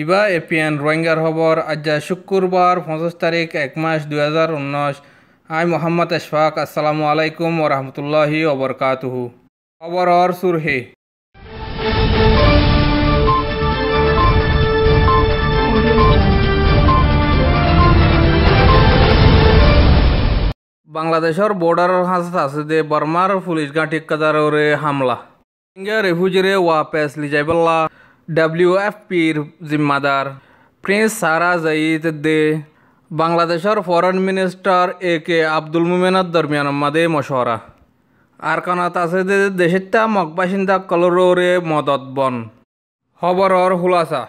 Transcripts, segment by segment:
ইবা APN রোহিঙ্গার খবর আজ শুক্রবার 25 তারিখ 1 মাস 2019। আই মোহাম্মদ আশফাক। আসসালামু আলাইকুম ওরহমতুল্লাহি ওবরকাতুহু। খবর আর সুরহে বাংলাদেশের বর্ডারের হাজত আছে দে বর্মার পুলিশ ঘাঁটি কাদারে হামলা রোহিঙ্গা রেফিউজিরে ওয়াপেস লিজাইবল্লা WFPর জিম্মাদার প্রিন্স সারা জাইদ দে বাংলাদেশের ফরেন মিনিস্টার AK আব্দুল মোমেনের দরমিয়ান মাদে মশওয়ারা আর কানাত আছে দে দেশেরটা মকবাসিন্দা কলরে মদত বন খবরর হুলাসা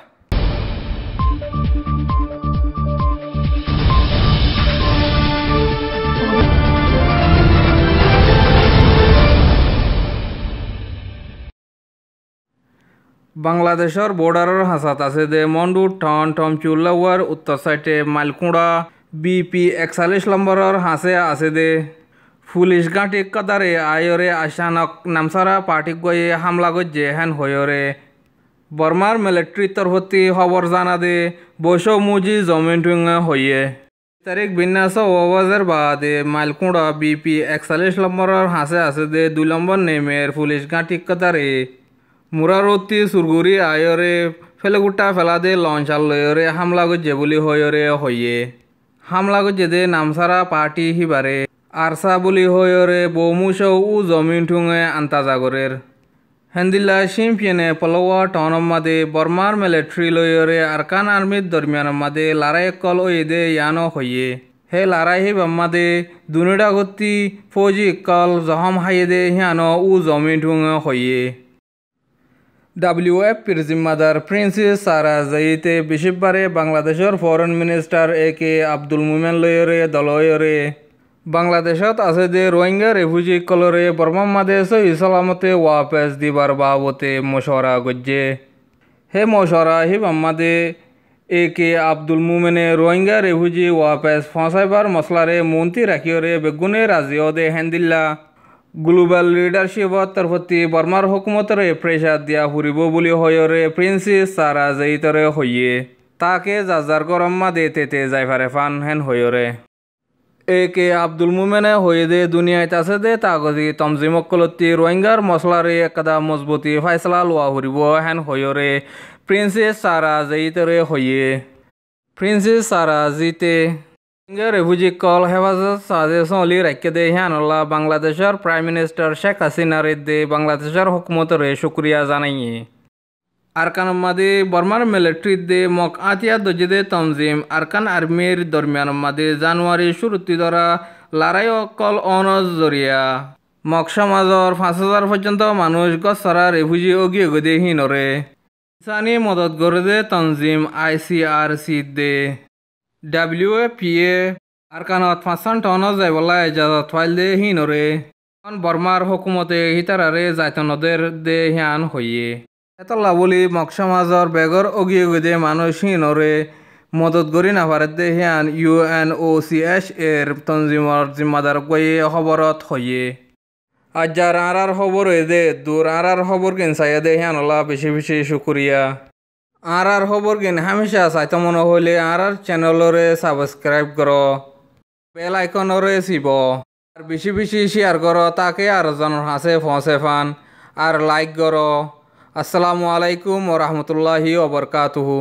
বাংলাদেশের বর্ডারের হাসাত আছে দে মন্ডু টন টমচুল্লাওয়ার উত্তর সাইডে মাইলকুড়া BP 41 নম্বরের হাসে আছে দে পুলিশ ঘাঁটি কাদারে আয়রে আসানক নামসারা পার্টি গয়ে হামলা গজ্জে হেন হয়রে বর্মার মিলিটারি তরফতি খবর জানা দে বৈশ মুজি জমিন টুঙ্গে হইয়ে তারিখ বিন্যাস ওয়াজের বাদে মাইলকুড়া BP 41 নম্বরের হাসে আছে দে 2 নম্বর নেমের পুলিশ ঘাঁটি কাদারে মুরারতি সুরগুরি আয়রে ফেলেগুটা ফেলা দে লঞ্চাল লয়রে হামলা গজ্জে বলি হয়রে হইয়ে হামলা গজ্জে দে নামসারা পার্টি হিবারে আরসা বলি হয়রে বৌমুস উ জমিন ঠুঙে আন্তাজাগরের হেন্দিল্লা শিমপিয়েনে পলওয়া টনম মাদে বর্মার মিলিটারি লয়রে আরকান আর্মির দরমিয়ান মাদে লড়াই কল ওই দে ইয়ানো হইয়ে হে লড়াই হি বাম্মাদে দুনিডা গতি ফৌজি কল জহম হাইয়ে দে হিয়ানো উ জমিন ঠুঙে হইয়ে WFPর জিম্মাদার প্রিন্সেস সারা জাইতে বিশেষবারে বাংলাদেশের foreign minister AK Abdul Momen লয়রে দলয়রে বাংলাদেশত আছে দে রোহিঙ্গা রেফিউজি কলরে বর্মা মাদে সহি সালামতে ওয়াপেস দিবার বাবতে মশওয়ারা গজ্জে হে মশওয়ারা হি বাম্মাদে AK আব্দুল মোমেনে রোহিঙ্গা রেফিউজি ওয়াপেস ফসাইবার মশলারে মন্ত্রী রাখিয়রে বেগুনে রাজিও দে হেন্দিল্লা গ্লোবাল লিডারশিপত তরফতি বর্মার হুকুমতরে প্রেসার দিয়া ফুরিব বলি হয়রে প্রিন্সেস সারা জাইতরে হইয়ে তাকে যাজার গরম্মা দে তেতে যাইফারে ফান হেন হয়রে AK আব্দুল মোমেনে হয়ে দে দুনিয়ায় আছে দে তাগজি তমজিমকলতি রোহিঙ্গার মশলারে একদা মজবুতি ফাইসলা লোয়া ফুরিব হেন হয়রে প্রিন্সেস সারা জাইতরে হইয়ে প্রিন্সেস সারা জিতে রোহিঙ্গা রেফিউজি কল হেফাজত সাজে সলি রাখে দে হিয়ানল্লা বাংলাদেশের প্রাইম মিনিস্টার শেখ হাসিনারে দে বাংলাদেশের হুকুমতরে শুক্রিয়া জানাইয়ে আরকান মাদে বর্মার মিলিটারি দে মক আতিয়া দজে দে তমজিম আরকান আর্মির দরমিয়ান মাদে জানুয়ারি শুরুতি ধরা লড়াই অকল অনজ জরিয়া মক সমাজর 5000 পর্যন্ত মানুষ গছরা রেফিউজি অগিয়ে গদে হিনরে ইনসানি মদত গড়ে দে তমজিম ICRC দে WFPA আরকানত 5 টন যাইবলা ইজাজত ফাইল দে হিনরে বর্মার হুকুমতে হিতারারে যাইতনদের দে হিয়ান হইয়ে এতলা বলি মক সমাজর বেগর অগিয়ে গদে মানুষ হিনরে মদত গড়ি নাফারে দে হিয়ান UNOCH এর তঞ্জিমর জিম্মাদার গয়ে খবরত হইয়ে আজার আর খবর দে দূর আর খবর কিন চাইয়া দে হিয়ানলা বেশি বেশি শুক্রিয়া আর খবর কিন হামেশা চাইতে মনে হইলে আর চ্যানেলরে সাবস্ক্রাইব করো বেল আইকনরে চিব আর বেশি বেশি শেয়ার করো তাকে আর জনের হাসে ফসে ফান আর লাইক করো। আসসালামু আলাইকুম ওরহমতুল্লাহি ওবরকাতুহু।